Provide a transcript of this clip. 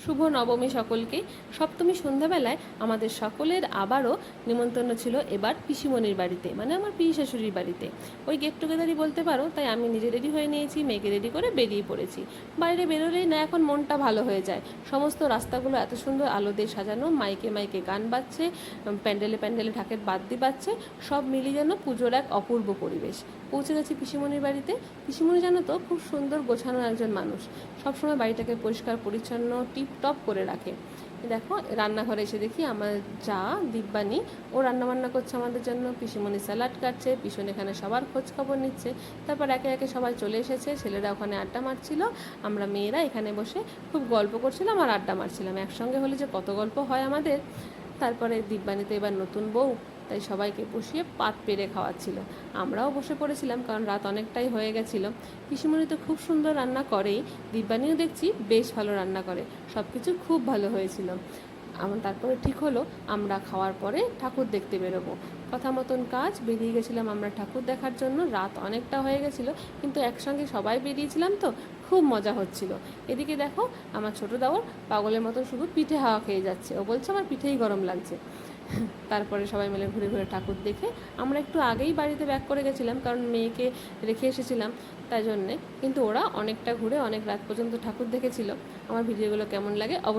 শুভ নবমী সকলকে। সপ্তমী সন্ধ্যাবেলায় আমাদের সকলের আবারও নিমন্ত্রণ ছিল এবার পিসিমণির বাড়িতে, মানে আমার পিসি শাশুড়ির বাড়িতে। ওই গেট টুগেদারই বলতে পারো। তাই আমি নিজে রেডি হয়ে নিয়েছি, মেয়েকে রেডি করে বেরিয়ে পড়েছি। বাইরে বেরোলেই না এখন মনটা ভালো হয়ে যায়। সমস্ত রাস্তাগুলো এত সুন্দর আলো দিয়ে সাজানো, মাইকে মাইকে গান বাজছে, প্যান্ডেলে প্যান্ডেলে ঢাকের বাদ্যি বাজছে, সব মিলিয়ে যেন পুজোর এক অপূর্ব পরিবেশ। পৌঁছে গেছি পিসিমণির বাড়িতে। পিসিমণি জানো তো খুব সুন্দর গোছানো একজন মানুষ, সবসময় বাড়িটাকে পরিষ্কার পরিচ্ছন্ন টিপটপ করে রাখে। দেখো রান্নাঘরে এসে দেখি আমার যা দিব্যানী ও রান্নাবান্না করছে আমাদের জন্য। পিসিমণি স্যালাড কাটছে, পিছন এখানে সবার খোঁজ খবর নিচ্ছে। তারপর একে একে সবাই চলে এসেছে, ছেলেরা ওখানে আড্ডা মারছিল, আমরা মেয়েরা এখানে বসে খুব গল্প করছিলাম আর আড্ডা মারছিলাম। একসঙ্গে হলে যে কত গল্প হয় আমাদের। তারপরে দিব্যানীতে এবার নতুন বউ, তাই সবাইকে বসিয়ে পাত পেরে খাওয়াচ্ছিল। আমরাও বসে পড়েছিলাম, কারণ রাত অনেকটাই হয়ে গেছিলো। পিসিমণি তো খুব সুন্দর রান্না করেই, দিব্যানীও দেখছি বেশ ভালো রান্না করে, সব কিছু খুব ভালো হয়েছিল। আমার তারপরে ঠিক হলো আমরা খাওয়ার পরে ঠাকুর দেখতে বেরোবো। কথা মতন কাজ, বেরিয়ে গেছিলাম আমরা ঠাকুর দেখার জন্য। রাত অনেকটা হয়ে গেছিলো, কিন্তু একসঙ্গে সবাই বেরিয়েছিলাম তো খুব মজা হচ্ছিল। এদিকে দেখো আমার ছোটো দেওর পাগলের মতন শুধু পিঠে হাওয়া খেয়ে যাচ্ছে, ও বলছে আমার পিঠেই গরম লাগছে। তারপরে সবাই মিলে ঘুরে ঘুরে ঠাকুর দেখে আমরা একটু আগেই বাড়িতে ব্যাক করে গেছিলাম, কারণ মেয়েকে রেখে এসেছিলাম তাই জন্যে। কিন্তু ওরা অনেকটা ঘুরে অনেক রাত পর্যন্ত ঠাকুর দেখেছিল। আমার ভিডিওগুলো কেমন লাগে অবশ্যই